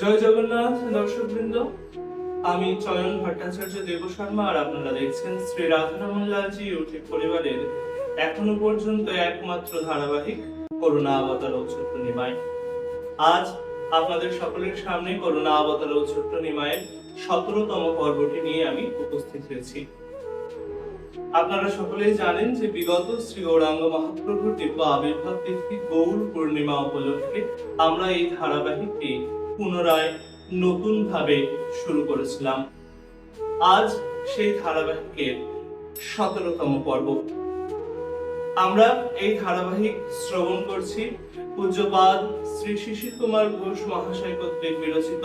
জয় জগন্নাথ দর্শকবৃন্দ, আমি চয়ন ভট্টাচার্য দেব শর্মা আর আপনারা দেখছেন শ্রী রাধারমন লালজি ইউটিউব পরিবারের এখনো পর্যন্ত একমাত্র ধারাবাহিক করুণা অবতার ও ছোট্ট নিমাই। আজ আপনাদের সকলের সামনে করুণা অবতার ও ছোট্ট নিমাইয়ের 17তম পর্বটি নিয়ে আমি উপস্থিত হয়েছি। আপনারা সকলেই জানেন যে বিগত শ্রী গৌরাঙ্গ মহাপ্রভুর দিব্য আবির্ভাব তিথি গৌর পূর্ণিমা উপলক্ষে আমরা এই ধারাবাহিকটি পুনরায় নতুন ভাবে শুরু করেছিলাম। আজ সেই ধারাবাহিকের 17তম পর্ব। আমরা এই ধারাবাহিক শ্রবণ করছি পূজ্যপাদ শ্রী শিশির কুমার ঘোষ মহাশয় কর্তৃক বিরচিত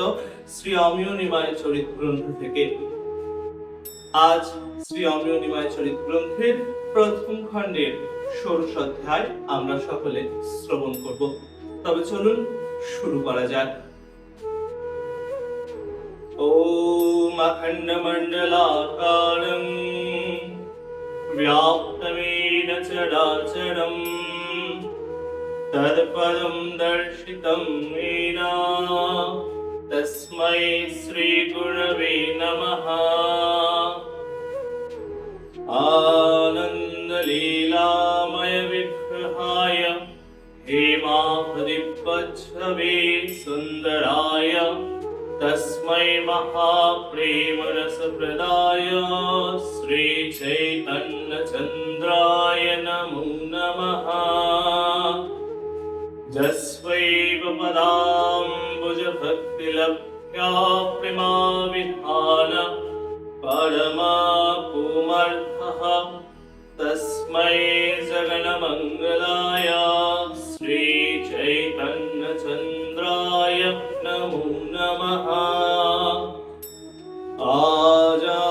শ্রী অমিয় নিমাই চরিত গ্রন্থ থেকে। আজ শ্রী অমিয় নিমাই চরিত গ্রন্থের প্রথম খণ্ডের ১৬ অধ্যায় আমরা সকলে শ্রবণ করব। তবে চলুন শুরু করা যাক। ওম অখণ্ডমণ্ডলাকারং ব্যাপ্তমেন চরাচরম তৎপদম দর্শিতম মেন তস্मै শ্রী গুরবে নমঃ। आनंद लीलामय विग्रहाय हेमापदिपच्छवे सुंदराय तस्मै महाप्रेम रसप्रदाय श्री चैतन्य चंद्राय नमो नमः। जस्वैव पदाम्बुज भक्तिलभ्या प्रेमाविधान परमा पुमर्थः तस्मै जगन्मङ्गलाय श्री चैतन्य चंद्राय नमो नमः।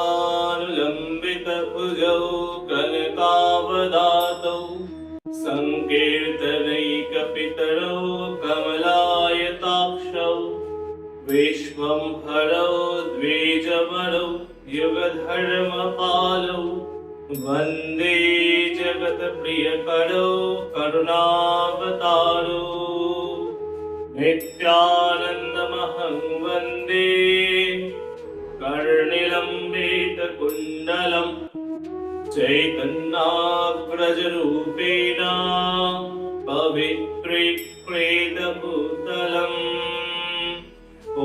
आजानुलम्बित भुजौ कनकावदातौ संकीर्तनैकपितरौ कमलायताक्षौ विश्वम्भरौ द्विजवरौ युगधर्मपालौ वन्दे जगत्प्रियकरौ करुणावतारौ। नित्यानन्दमहं वन्दे कर्णिलम्बितकुण्डलं चैतन्याग्रजरूपेण पवित्रीकृतभूतलम्।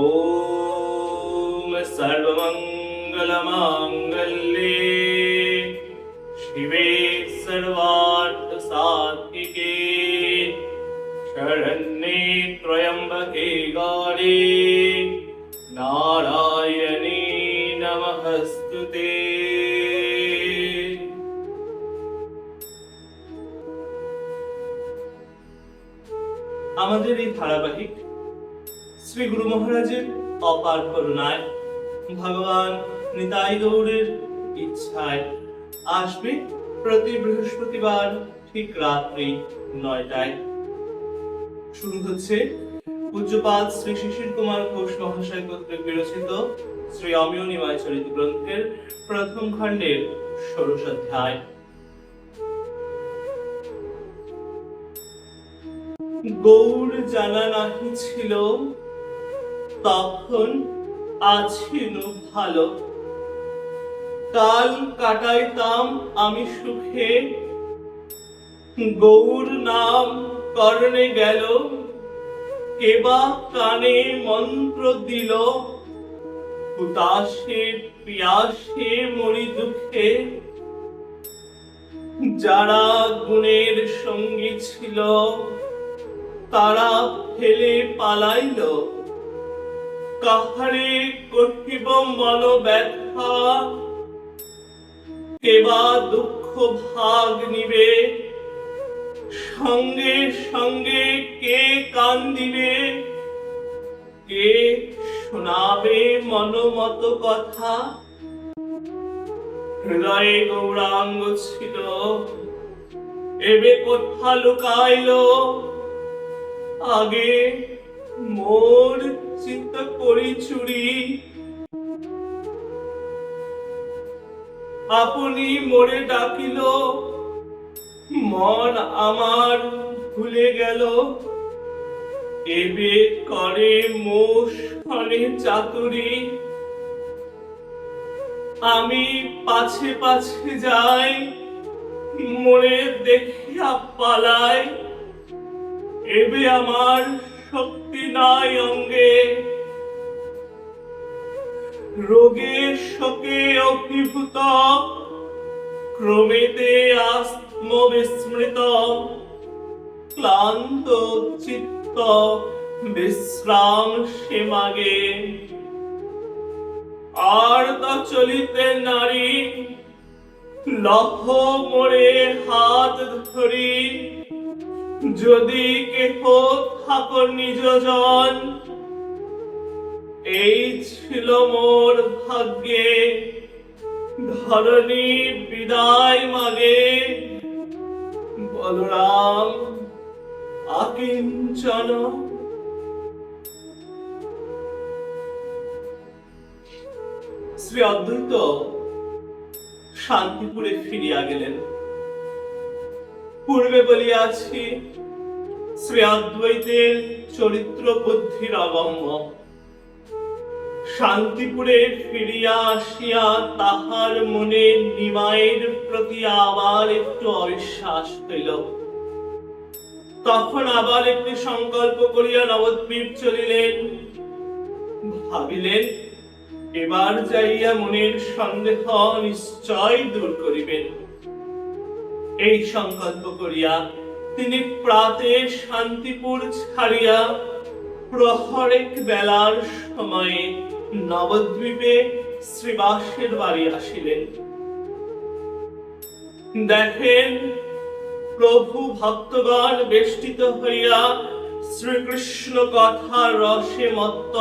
ॐ सर्वमङ्गलमाङ्गल्ये शिवे सर्वार्थसाधिके शरण्ये त्र्यम्बके गौरी नारायणी नमस्तुते। আমাদের এই ধারাবাহিক শ্রী গুরু মহারাজের অপার করুণায় ভগবান নিতাই গৌরের ইচ্ছায় আসবে প্রতি বৃহস্পতিবার ঠিক রাত্রি ৯টায়। শুরু হচ্ছে পূজ্যপাদ শ্রী শিশির কুমার ঘোষ মহাশয় কর্তৃক বিরচিত শ্রী অমিয় নিমাই চরিত গ্রন্থের প্রথম খণ্ডের ১৬ অধ্যায়। গৌর জানা নাহি ছিল তখন আছিনু ভালো, কাল কাটাইতাম আমি সুখে, গৌর নাম করণে গেল, কেবা কানে মন্ত্র দিল, হুতাশে পিয়াসে মরি দুঃখে, যারা গুণের সঙ্গী ছিল তারা ফেলে পালাইল, কাহারে কহিব মন ব্যথা, কেবা দুঃখ ভাগ নিবে, সঙ্গে সঙ্গে কে কান্দিবে, কে শোনাবে মনোমত কথা। হৃদয়ে গৌরাঙ্গ ছিল, এবে কোথা লুকাইল, আগে মোর চিত্ত করি চুরি, আপনি মোরে ডাকিল, মন আমার ভুলে গেল, এবে করে মোষ ফলে চাতুরি, আমি পাছে পাছে যাই, মনে দেখিয়া পালাই। এবে আমার শক্তি নাই অঙ্গে, রোগের শোকে অভিভূত, ক্রমেতে আত্মবিস্মৃত, ক্লান্ত চিত্ত বিশ্রাম সে মাগে। আর তা চলিতে নারী, লহ মোরে হাত ধরি, যদি কেহ থাকো নিজজন, এই ছিল মোর ভাগ্যে, ধরণী বিদায় মাগে। বলরাম আকিঞ্চন। শ্রী অদ্বৈত শান্তিপুরে ফিরিয়া গেলেন। পূর্বে বলিয়াছি, শ্রী অদ্বৈতের চরিত্র বুদ্ধির অগম্য। শান্তিপুরে ফিরিয়া আসিয়া তাহার মনে নিমাইয়ের প্রতি আবার একটু অবিশ্বাস হইল। তখন আবার একটি সংকল্প করিয়া নবদ্বীপ চলিলেন। ভাবিলেন, এবার যাইয়া মনের সন্দেহ নিশ্চয় দূর করিবেন। এই সংকল্প করিয়া তিনি প্রাতে শান্তিপুর ছাড়িয়া প্রহরেক বেলার সময়ে নবদ্বীপে শ্রীবাসের বাড়ি আসিলেন। দেখেন, প্রভু ভক্তগণ বেষ্টিত হইয়া শ্রীকৃষ্ণ কথার রসে মত্ত।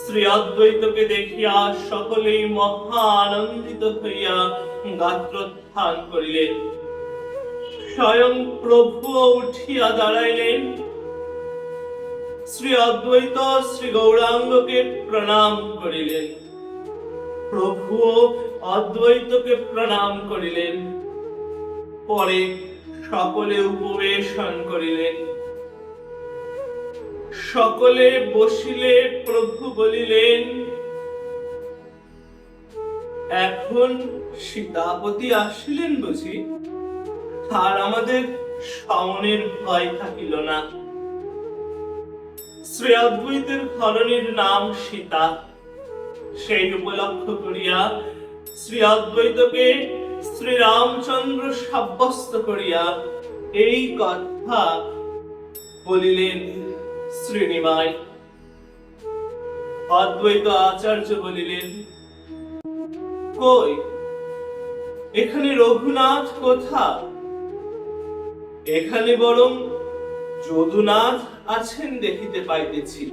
শ্রী অদ্বৈতকে দেখিয়া সকলেই মহা আনন্দিত হইয়া গাত্রোত্থান করিলেন। স্বয়ং প্রভু উঠিয়া দাঁড়াইলেন। শ্রী অদ্বৈত শ্রী গৌরাঙ্গকে প্রণাম করিলেন। প্রভু অদ্বৈতকে প্রণাম করিলেন। পরে সকলে উপবেশন করিলেন। সকলে বসিলে প্রভু বলিলেন, এখন সীতাপতি আসিলেন বুঝি? আর আমাদের শাওনের ভয় থাকিল না। শ্রী অদ্বৈতের ধরনীর নাম সীতা। সেই উপলক্ষ করিয়া শ্রী অদ্বৈতকে শ্রী রামচন্দ্র সাব্যস্ত করিয়া এই কথা বলিলেন শ্রীনিমাই। অদ্বৈত আচার্য বলিলেন, কই, এখানে রঘুনাথ কোথা? এখানে বরং যদুনাথ আছেন দেখিতে পাইতেছি।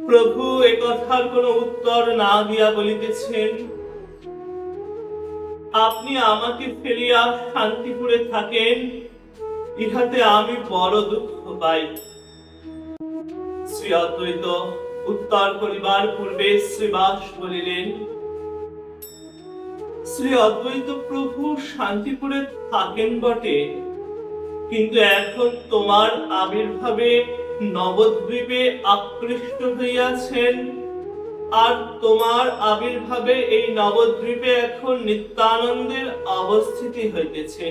প্রভু এ কথার কোনো উত্তর না দিয়া বলিতেছেন, আপনি আমাকে ফেলিয়া শান্তিপুরে থাকেন, ইহাতে আমি বড় দুঃখ পাই। শ্রী অদ্বৈত উত্তর করিবার পূর্বে শ্রীবাস বলিলেন, শ্রী অদ্বৈত প্রভু শান্তিপুরে থাকেন বটে, কিন্তু এখন তোমার আবির্ভাবে নবদ্বীপে আকৃষ্ট হইয়াছেন, আর তোমার আবির্ভাবে এই নবদ্বীপে এখন নিত্যানন্দের অবস্থিতি হইতেছে।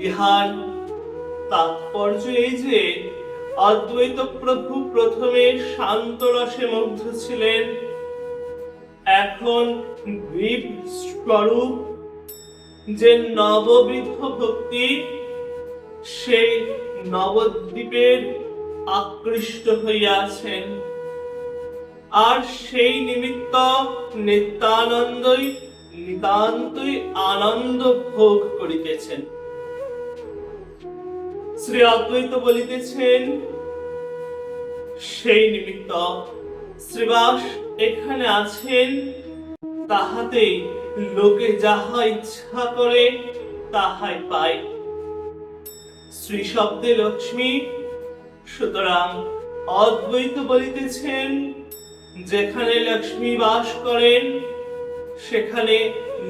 ইহার তাৎপর্য এই যে, অদ্বৈত প্রভু প্রথমে শান্ত রসে মুগ্ধ ছিলেন, এখন দ্বীপ স্বরূপ যে নববিধ ভক্তি, সেই নবদ্বীপের আকৃষ্ট হইয়াছেন, আর সেই নিমিত্ত নিত্যানন্দই নিতান্তই আনন্দ ভোগ করিতেছেন। শ্রী অদ্বৈত বলিতেছেন, সেই নিমিত্ত শ্রীবাস এখানে আছেন, তাহাতেই লোকে যাহা ইচ্ছা করে তাহাই পায়। শ্রী শব্দে লক্ষ্মী, সুতরাং অদ্বৈত বলিতেছেন, যেখানে লক্ষ্মী বাস করেন সেখানে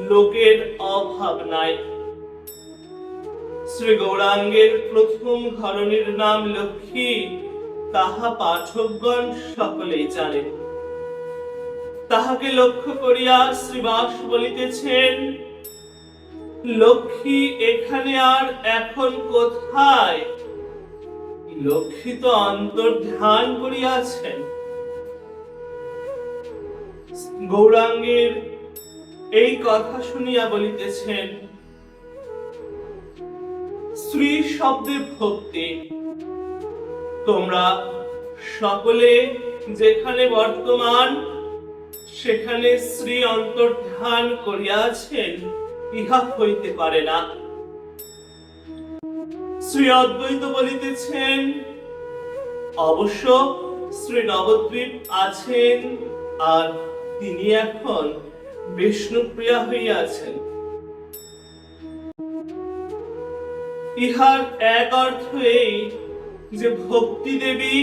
লোকের অভাব নাই। শ্রী গৌরাঙ্গের প্রথম ঘরণীর নাম লক্ষ্মী, তাহা পাঠকগণ সকলেই জানেন। তাহাকে লক্ষ্য করিয়া শ্রীবাস বলিতেছেন, লক্ষ্মী এখানে আর এখন কোথায়? লক্ষ্মী তো অন্তর্ধান করিয়াছেন। গৌরাঙ্গের এই কথা শুনিয়া বলিতেছেন, শ্রী শব্দে ভক্তি। তোমরা সকলে যেখানে বর্তমান সেখানে শ্রী অন্তর্ধান করিয়াছেন, ইহা হইতে পারে না। শ্রী অদ্বৈত বলিতেছেন, অবশ্য শ্রী নবদ্বীপ আছেন, আর তিনি এখন বিষ্ণুপ্রিয়া হইয়াছেন। ইহার এক অর্থ এই যে ভক্তি দেবী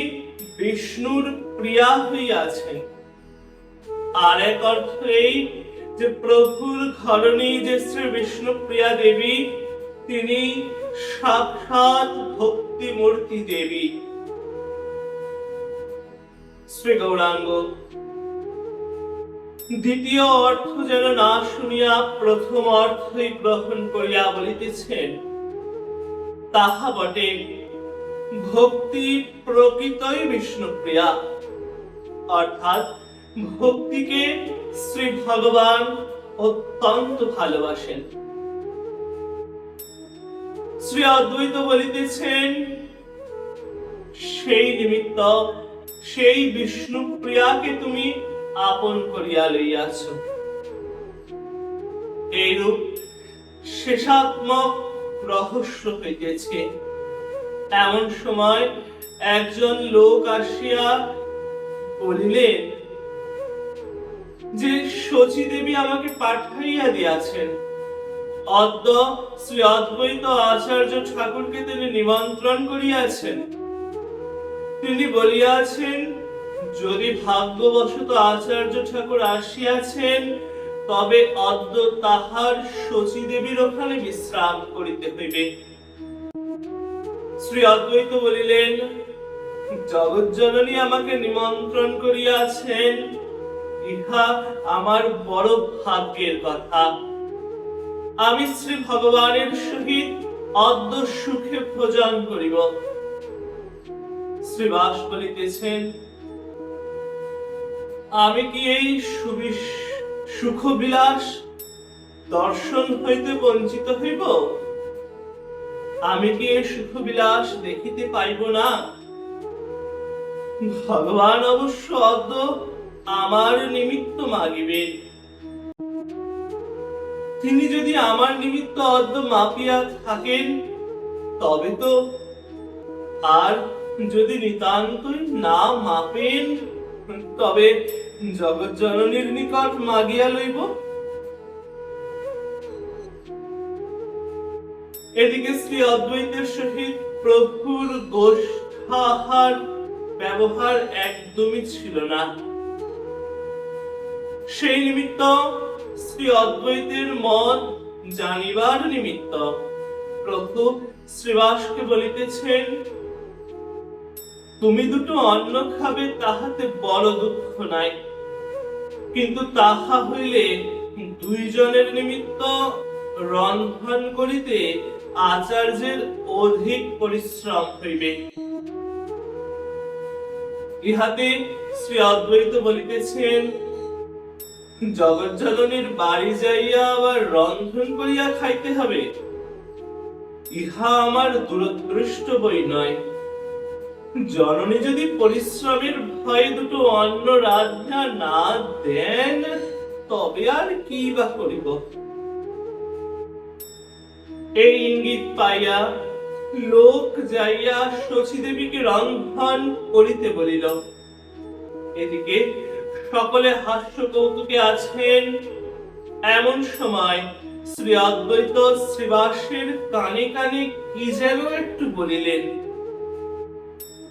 বিষ্ণুর প্রিয়া হইয়াছেন, আর এক অর্থ এই যে প্রভুর ঘরণী যে শ্রী বিষ্ণু প্রিয়া দেবী, তিনি সাক্ষাৎ ভক্তি মূর্তি দেবী শ্রী গৌরাঙ্গ। দ্বিতীয় অর্থ যেন না শুনিয়া প্রথম অর্থই গ্রহণ করিয়া বলিতেছেন, তাহা বটে, ভক্তি প্রকৃতই বিষ্ণুপ্রিয়া, অর্থাৎ ভক্তিকে শ্রী ভগবান অত্যন্ত ভালোবাসেন। শ্রী অদ্বৈত বলিতেছেন, সেই নিমিত্ত সেই বিষ্ণুপ্রিয়াকে তুমি আপন করিয়া লইয়াছ। এইরূপ শেষাত্মক রহস্য হইতেছে। এমন সময় একজন লোক আসিয়া বলিলেন যে শচী দেবী আমাকে পাঠাইয়া দিয়াছেন, অদ্য শ্রী অদ্বৈত আচার্য ঠাকুরকে তিনি নিমন্ত্রণ করিয়াছেন। তিনি বলিয়াছেন, যদি ভাগ্যবশত আচার্য ঠাকুর আসিয়াছেন, তবে অদ্য তাহার শচী দেবীর ওখানে বিশ্রাম করিতে হইবে। শ্রী অদ্বৈত বলিলেন, জগৎজননী আমাকে নিমন্ত্রণ করিয়াছেন, ইহা আমার বড় ভাগ্যের কথা। আমি শ্রী ভগবানের সহিত অদ্য সুখে ভোজন করিব। শ্রীবাস বলিতেছেন, আমি কি এই সুখবিলাস দর্শন হইতে বঞ্চিত হইব? আমি কি এই সুখবিলাস দেখিতে পাইব না? ভগবান অবশ্য অদ্য আমার নিমিত্ত মাগিবেন। তিনি যদি আমার নিমিত্ত অদ্য মাপিয়া থাকেন, তবে তো, আর যদি নিতান্তই না মাপেন, তবে জগৎজননীর নিকট মাগিয়া লইব। এদিকে শ্রী অদ্বৈতের সহিত প্রভুর গোষ্ঠাহার ব্যবহার একদমই ছিল না। সেই নিমিত্ত শ্রী অদ্বৈতের মত জানিবার নিমিত্ত প্রভু শ্রীবাসকে বলিতেছেন, তুমি দুটো অন্ন খাবে, তাহাতে বড় দুঃখ নাই, কিন্তু তাহা হইলে দুইজনের নিমিত্ত রন্ধন করিতে আচার্যের অধিক পরিশ্রম হইবে। ইহাতে শ্রী অদ্বৈত বলিতেছেন, জগৎজননীর বাড়ি যাইয়া আবার রন্ধন করিয়া খাইতে হবে, ইহা আমার দুরদৃষ্ট বই নয়। জননী যদি পরিশ্রমের ভয়ে দুটো অন্ন রাধা না দেন, তবে আর কি বা করিব। এই ইঙ্গিত পাইয়া লোক যাইয়া শচী দেবীকে রন্ধন করিতে বলিল। এদিকে সকলে হাস্য কৌতুকে আছেন। এমন সময় শ্রী অদ্বৈত শ্রীবাসের কানে কানে কি যেন একটু বলিলেন।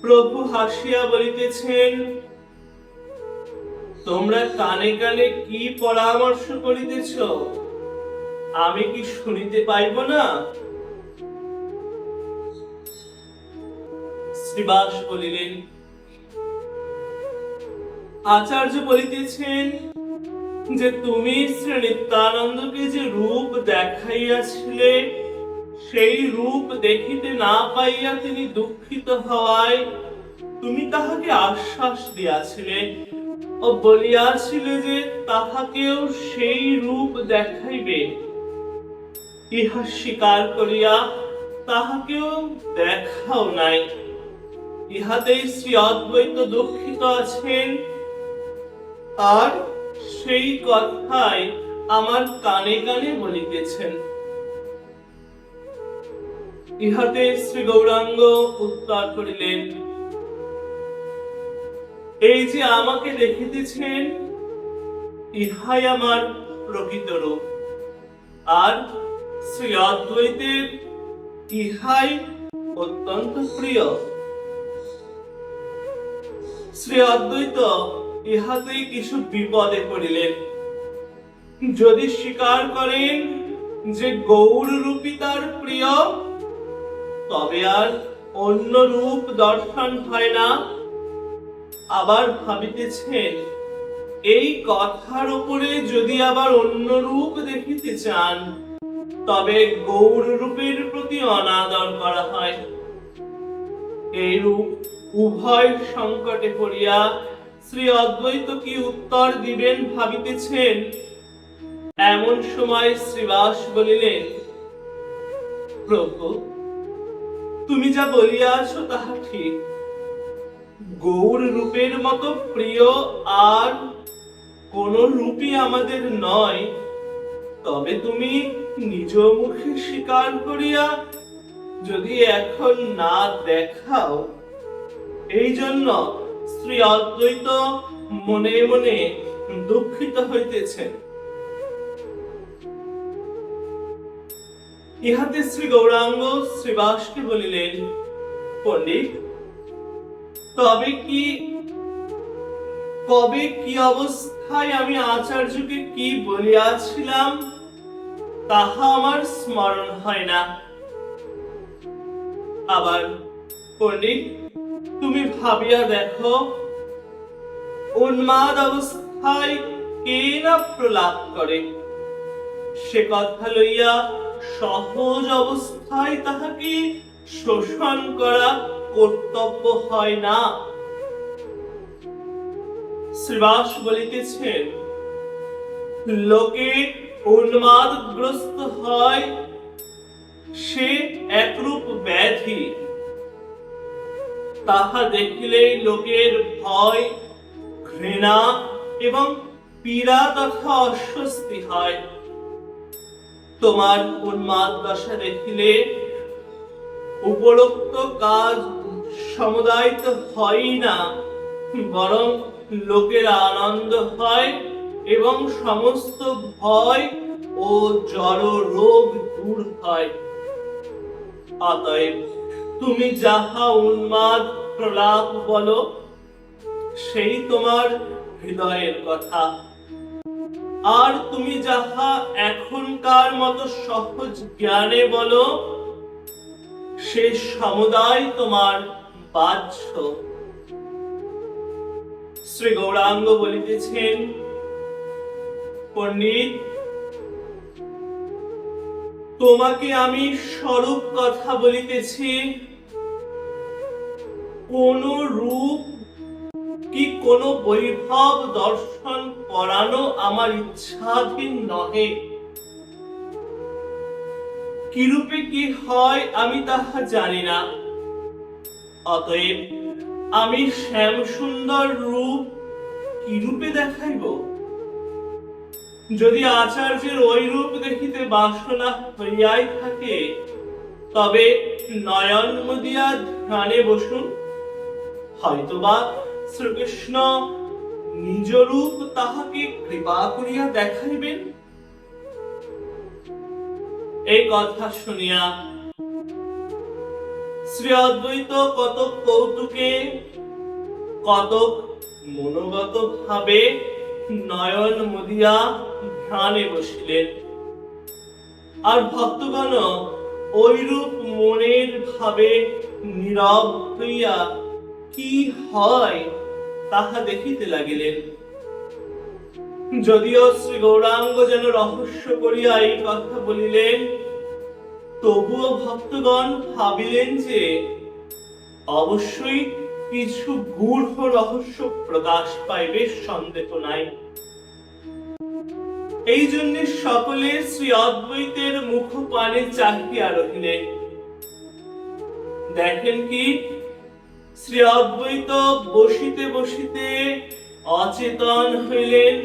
প্রভু হাসিয়া বলিতেছেন, তোমরা কানে কানে কি পরামর্শ করিতেছ, আমি কি শুনিতে পাইব না? শ্রীবাস বলিলেন, আচার্য বলিতেছেন যে তুমি শ্রী নিত্যানন্দকে যে রূপ দেখাইয়াছিলে, সেই রূপ দেখিতে না পাইয়া তিনি দুঃখিত হওয়ায় তুমি তাহাকে আশ্বাস দিয়াছিলে ও বলিয়াছিলে যে তাহাকেও সেই রূপ দেখাইবে। ইহা স্বীকার করিয়া তাহাকেও দেখাও নাই। ইহাতেই শ্রী অদ্বৈত দুঃখিত আছেন, আর সেই কথাই আমার কানে কানে বলিতেছেন। ইহাতে শ্রী গৌরাঙ্গ উত্তর করিলেন, এই যে আমাকে দেখিতেছেন, ইহাই আমার প্রকৃত রূপ, আর শ্রী অদ্বৈতের ইহাই অত্যন্ত প্রিয়। শ্রী অদ্বৈত ইহাতেই কিছু বিপদে পড়িলেন। যদি স্বীকার করেন যে গৌর রূপী তার প্রিয়, তবে আর অন্য রূপ দর্শন হয় না। আবার ভাবিতেছেন, এই কথার উপরে যদি আবার অন্য রূপ দেখিতে চান, তবে গৌর রূপের প্রতি অনাদর করা হয়। এই রূপ উভয় সংকটে পড়িয়া শ্রী অদ্বৈত কি উত্তর দিবেন ভাবিতেছেন। এমন সময় শ্রীবাস বলিলেন, প্রভু, তুমি যা বলিয়াছ তাহা ঠিক। গৌর রূপের মতো প্রিয় আর কোন রূপই আমাদের নয়। তবে তুমি নিজ মুখে স্বীকার করিয়া যদি এখন না দেখাও, এই জন্য শ্রী অদ্বৈত মনে মনে দুঃখিত হইতেছেন। ইহাতে শ্রী গৌরাঙ্গ শ্রীবাসকে বলিলেন, পণ্ডিত, কবে কি অবস্থায় আমি আচার্যকে কি বলিয়াছিলাম তাহা আমার স্মরণ হয় না। আবার পণ্ডিত, তুমি ভাবিয়া দেখো, উন্মাদ অবস্থায় কে না প্রলাপ করে, সে কথা লইয়া সহজ অবস্থায় তাহাকে শোষণ করা কর্তব্য হয় না। শ্রীবাস বলিতেছেন, লোকে উন্মাদগ্রস্ত হয়, সে একরূপ ব্যাধি। তাহা দেখিলেই লোকের ভয়, ঘৃণা এবং পীড়া তথা অস্বস্তি হয়। তোমার উন্মাদ দশা দেখিলে উপরোক্ত কাজ সমুদায়িত হয় না, বরং লোকের আনন্দ হয় এবং সমস্ত ভয় ও জড় রোগ দূর হয়। অতএব তুমি যাহা উন্মাদ প্রলাপ বলো, সেই তোমার হৃদয়ের কথা। আর তুমি যাহা এখনকার মতো সহজ জ্ঞানে বলো, সে সমুদায় তোমার বাহ্য। শ্রী গৌরাঙ্গ বলিতেছেন, পণ্ডিত, তোমাকে আমি স্বরূপ কথা বলিতেছি। কোন রূপ কি কোন বৈভব দর্শন করানো আমার ইচ্ছাধীন নহে। কিরূপে কি হয় আমি তাহা জানি না। অতএব আমি শ্যাম সুন্দর রূপ কিরূপে দেখাইব? যদি আচার্যের ওই রূপ দেখিতে বাসনা হইয়াই থাকে, তবে নয়ন মুদিয়া ধ্যানে বসুন। হয়তোবা শ্রীকৃষ্ণ নিজ রূপ তাহাকে কৃপা করিয়া দেখাইবেন। এই কথা শুনিয়া শ্রী অদ্বৈত কতক কৌতুকে, কতক মনোগত ভাবে নয়ন মুদিয়া ধ্যানে বসিলেন। আর ভক্তগণ ঐরূপ মনের ভাবে নীরব হইয়া কি হয় তাহা দেখিতে লাগিলেন। যদিও শ্রী গৌরাঙ্গ যেন রহস্য করিয়া এই কথা বলিলেন, তবুও ভক্তগণ ভাবিলেন যে অবশ্যই কিছু গূঢ় রহস্য প্রকাশ পাইবে, সন্দেহ নাই। এই জন্য সকলে শ্রী অদ্বৈতের মুখপানে চাহিয়া রহিলেন। দেখেন কি, শ্রী অদ্বৈত বসিতে বসিতে অচেতন হইলেন,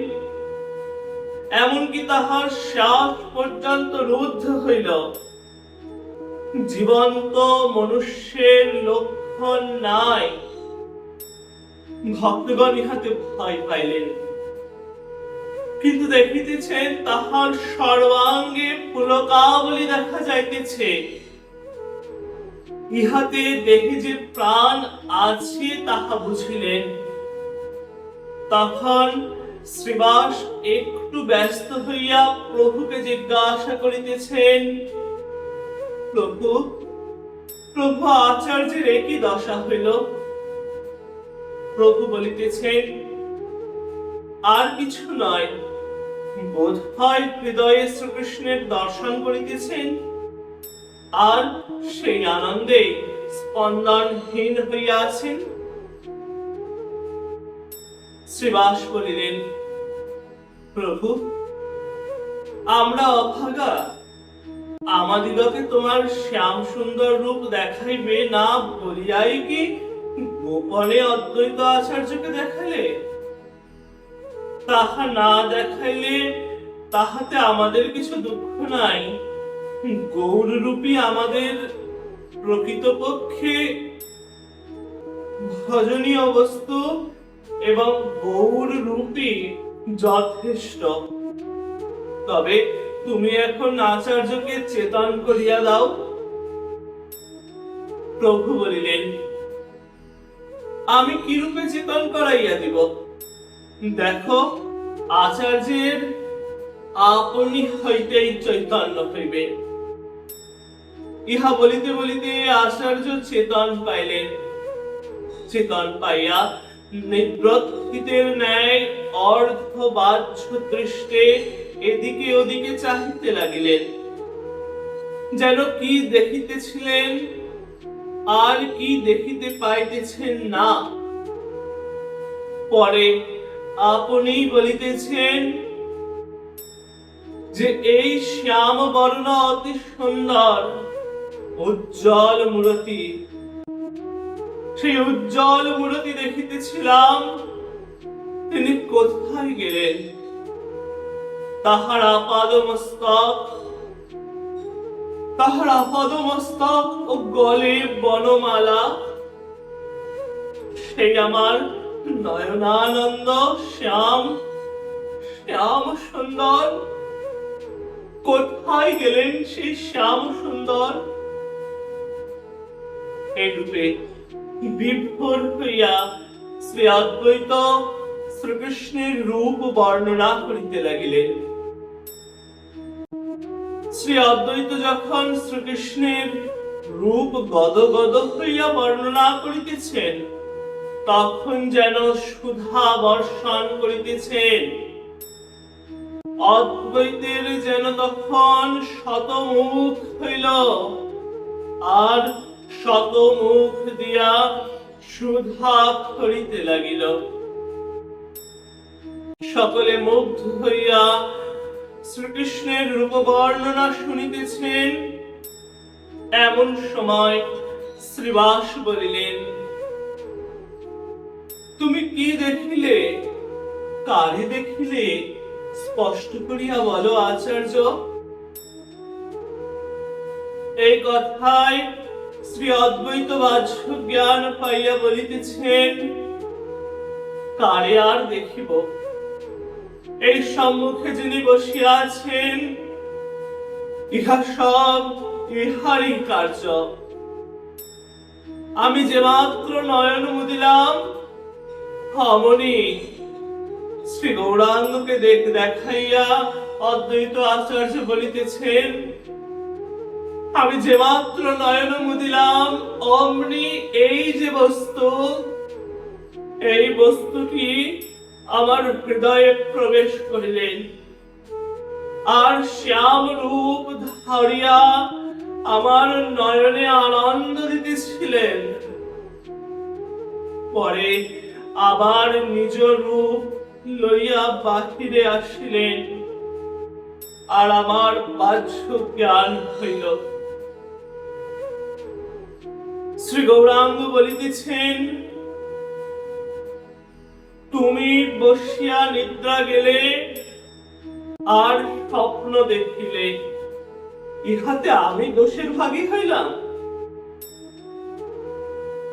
এমনকি তাহার শ্বাস পর্যন্ত রুদ্ধ হইল। জীবন্ত মনুষ্যের লক্ষণ নাই। ভক্তগণ ইহাতে ভয় পাইলেন, কিন্তু দেখিতেছেন তাহার সর্বাঙ্গে পুলকাবলী দেখা যাইতেছে। ইহাতে দেহে যে প্রাণ আছে তাহা বুঝিলেন। তখন শ্রীবাস একটু ব্যস্ত হইয়া প্রভুকে জিজ্ঞাসা করিতেছেন, প্রভু প্রভু আচার্যের একই দশা হইল। প্রভু বলিতেছেন, আর কিছু নয়, বোধ হয় হৃদয়ে শ্রীকৃষ্ণের দর্শন করিতেছেন, আর সেই আনন্দে স্পন্দনহীন হইয়া আছেন। শ্রীবাস বলিলেন, প্রভু আমরা অভাগা, আমাদিগকে তোমার শ্যাম সুন্দর রূপ দেখাইবে না বলিয়াই কি গোপনে অদ্বৈত আচার্যকে দেখালে? তাহা না দেখাইলে তাহাতে আমাদের কিছু দুঃখ নাই। গৌর রূপী আমাদের প্রকৃতপক্ষে ভজনীয় বস্তু এবং গৌর রূপী যথেষ্ট। তবে তুমি এখন আচার্যকে চেতন করিয়া দাও। প্রভু বলিলেন, আমি কি রূপে চেতন করাইয়া দিব? দেখো, আচার্যের আপনি হইতেই চৈতন্য হইবে। ইহা বলিতে বলিতে আচার্য চেতন পাইলেন। চেতন পাইয়া নিবৃত্তিতের ন্যায় অর্ধবাহ্য দৃষ্টে এদিকে ওদিকে চাহিতে লাগিলেন, যেন কি দেখিতেছিলেন আর কি দেখিতে পাইতেছেন না। পরে আপনি বলিতেছেন যে এই শ্যাম বর্ণ অতি সুন্দর উজ্জ্বল মূরতি, সেই উজ্জ্বল মূরতি দেখিতেছিলাম, তিনি কোথায় গেলেন? তাহার আপাদমস্তক ও গলে বনমালা, সেই আমার নয়নানন্দ শ্যাম শ্যাম সুন্দর, কোথায় গেলেন সেই শ্যাম সুন্দর? এইরূপে বিভোর হইয়া শ্রী অদ্বৈত শ্রীকৃষ্ণের রূপ বর্ণনা করিতে লাগিলেন। শ্রী অদ্বৈত যখন শ্রীকৃষ্ণের রূপ গদগদ হইয়া বর্ণনা করিতেছেন, তখন যেন সুধা বর্ষণ করিতেছেন। অদ্বৈতের যেন তখন শতমুখ হইল, আর শতমুখ দিয়া সুধা খরিতে লাগিল। সকলে মুগ্ধ হইয়া শ্রীকৃষ্ণের রূপ বর্ণনা শুনিতেছেন। এমন সময় শ্রীবাস বলিলেন, তুমি কি দেখিলে? কারে দেখিলে? স্পষ্ট করিয়া বলো আচার্য। এই কথায় শ্রী অদ্বৈত বাহ্য জ্ঞান পাইয়া বলিতেছেন, কারে আর দেখিব? এই সম্মুখে যিনি বসিয়া আছেন, ইহা সব ইহারই কার্য। আমি যে মাত্র নয়ন মুদিলাম, অমনি শ্রী গৌরাঙ্গকে দেখাইয়া অদ্বৈত আচার্য বলিতেছেন, আমি যে মাত্র নয়ন মুদিলাম, অমনি এই যে বস্তু, এই বস্তুটি আমার হৃদয়ে প্রবেশ করিলেন, আর শ্যাম রূপ ধরিয়া আমার নয়নে আনন্দ দিতেছিলেন। পরে আবার নিজ রূপ লইয়া বাহিরে আসিলেন, আর আমার বাহ্য জ্ঞান হইল। শ্রী গৌরাঙ্গ বলিতেছেন, তুমি বসিয়া নিদ্রা গেলে আর স্বপ্ন দেখিলে, ইহাতে আমি দোষের ভাগী হইলাম?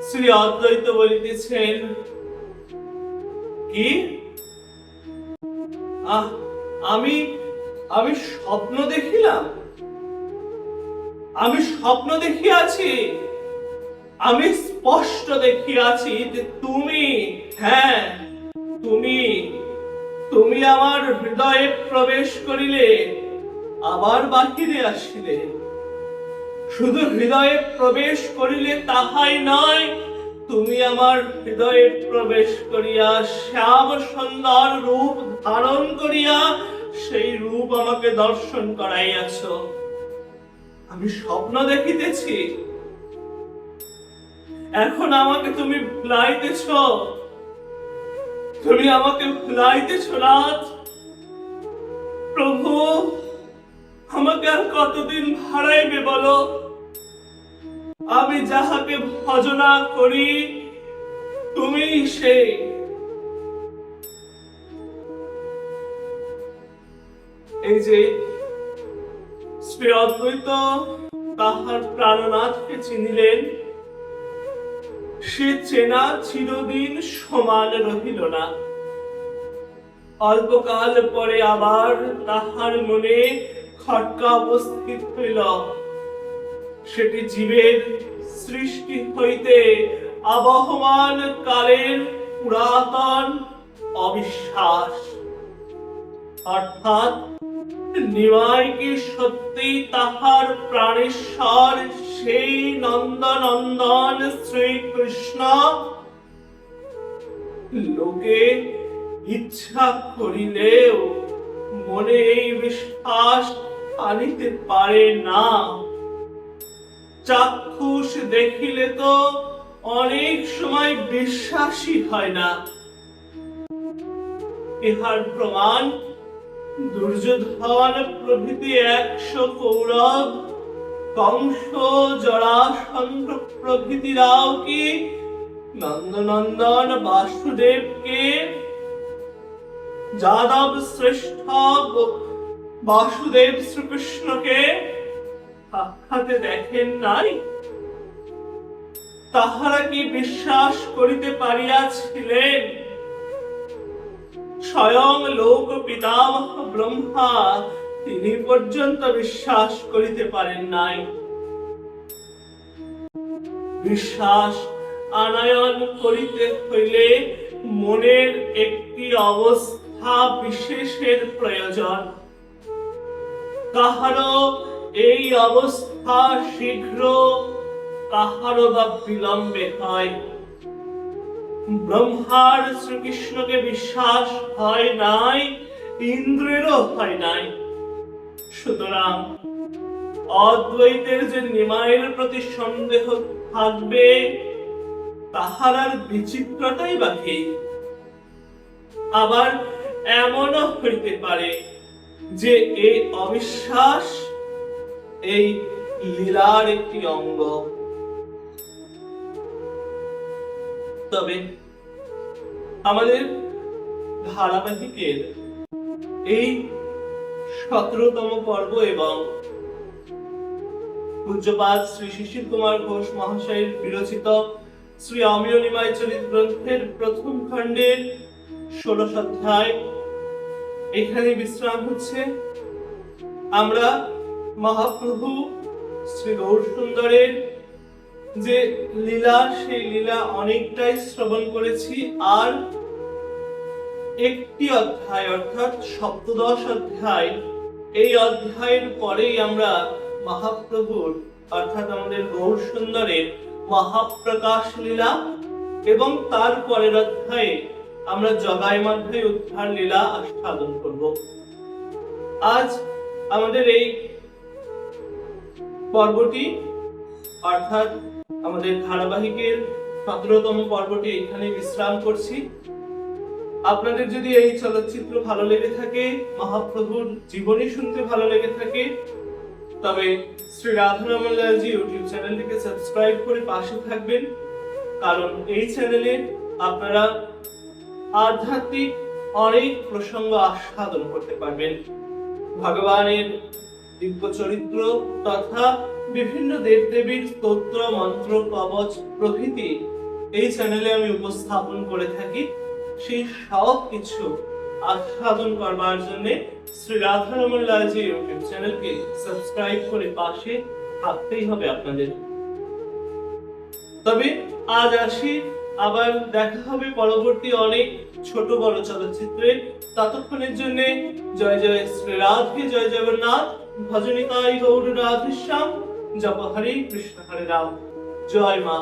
শ্রী অদ্বৈত বলিতেছেন, কি আমি আমি স্বপ্ন দেখিলাম? আমি স্বপ্ন দেখিয়াছি? আমি স্পষ্ট দেখিয়াছি যে তুমি, হ্যাঁ তুমি আমার হৃদয়ে প্রবেশ করিলে, আবার বাহিরে আসিলে। শুধু হৃদয়ে প্রবেশ করিলে তাহাই নয়, তুমি আমার হৃদয়ে প্রবেশ করিয়া শ্যাম সুন্দর রূপ ধারণ করিয়া সেই রূপ আমাকে দর্শন করাইয়াছ। আমি স্বপ্ন দেখিতেছি? এখন আমাকে তুমি ভুলাইতেছ, তুমি আমাকে ভুলাইতেছ রাজ। প্রভু, আমাকে আর কতদিন হারাইবে বলো? আমি যাহাকে ভজনা করি তুমি সেই। এই যে শ্রী অদ্বৈত তাহার প্রাণনাথকে চিনিলেন, সে চেনা চিরদিন সমান রহিল না। অল্পকাল পরে আবার তাহার মনে খটকা উপস্থিত হইল। সেটি জীবের সৃষ্টি হইতে আবহমান কালের পুরাতন অবিশ্বাস, অর্থাৎ নিমাই কি সত্যি তাহার প্রাণেশ্বর সেই নন্দনন্দন শ্রীকৃষ্ণ? লোকে ইচ্ছা করিলেও মনে এই বিশ্বাস আনিতে পারে না। চাক্ষুষ দেখিলে তো অনেক সময় বিশ্বাসই হয় না। ইহার প্রমাণ দুর্যোধন প্রভৃতি 100 কৌরব, কংস, জরাসন্ধ প্রভৃতিরাও কি নন্দনন্দন বাসুদেবকে, যাদব শ্রেষ্ঠ বাসুদেব শ্রীকৃষ্ণকে সাক্ষাতে দেখেন নাই? তাহারা কি বিশ্বাস করিতে পারিয়াছিলেন? স্বয়ং লোক পিতামহ ব্রহ্মা তিনি পর্যন্ত বিশ্বাস করিতে পারেন নাই। বিশ্বাস আনয়ন করিতে হইলে মনের একটি অবস্থা বিশেষের প্রয়োজন। কাহারো এই অবস্থা শীঘ্র, কাহারো বা বিলম্বে হয়। ব্রহ্মার শ্রীকৃষ্ণকে বিশ্বাস হয় নাই, ইন্দ্রেরও হয় নাই। সুতরাং অদ্বৈতের যে নিমাইয়ের প্রতি সন্দেহ থাকবে, তাহার আর বিচিত্রতাই বাকি। আবার এমনও হইতে পারে যে এই অবিশ্বাস এই লীলার একটি অঙ্গ। তবে আমাদের ধারাবাহিকের এই 17তম পর্ব এবং পূজ্যপাদ শ্রী শিশির কুমার ঘোষ মহাশয়ের বিরচিত শ্রী অমিয় নিমাই চরিত গ্রন্থের প্রথম খণ্ডের 16 অধ্যায় এখানে বিশ্রাম হচ্ছে। আমরা মহাপ্রভু শ্রী গৌরসুন্দরের যে লীলা, সেই লীলা অনেকটাই শ্রবণ করেছি। আর একটি অধ্যায় অর্থাৎ 17 অধ্যায়, এই অধ্যায়ের পরেই আমরা মহাপ্রভুর অর্থাৎ আমাদের গৌরসুন্দরের মহাপ্রকাশ লীলা এবং তার পরের অধ্যায়ে আমরা জগাইমাধ্যায় উদ্ধার লীলা আস্বাদন করব। আজ আমাদের এই পর্বটি অর্থাৎ আমাদের ধারাবাহিকের 17তম পর্বটি এখানে বিশ্রাম করছি। আপনাদের যদি এই চলচ্চিত্র ভালো লেগে থাকে, মহাপ্রভুর জীবনী শুনতে ভালো লেগে থাকে, তবে শ্রী রাধারমণ লালজি ইউটিউব চ্যানেলটিকে সাবস্ক্রাইব করে পাশে থাকবেন, কারণ এই চ্যানেলে আপনারা আধ্যাত্মিক অনেক প্রসঙ্গ আস্বাদন করতে পারবেন। ভগবানের দিব্য চরিত্র তথা বিভিন্ন দেবদেবীর স্তোত্র, মন্ত্র, কবচ প্রভৃতি এই চ্যানেলে আমি উপস্থাপন করে থাকি। সেই সব কিছু আস্বাদন করবার জন্য শ্রী রাধারমণ লালজি ইউটিউব চ্যানেলকে সাবস্ক্রাইব করে পাশে থাকতেই হবে আপনাদের। তবে আজ আসি, আবার দেখা হবে পরবর্তী অনেক ছোট বড় চলচ্চিত্রে। ততক্ষণের জন্য জয় জয় শ্রী রাধে, জয় জগন্নাথ, ভজনিতাই গৌর রাধেশ্যাম, জপ হরে কৃষ্ণ হরে রাম, জয় মা।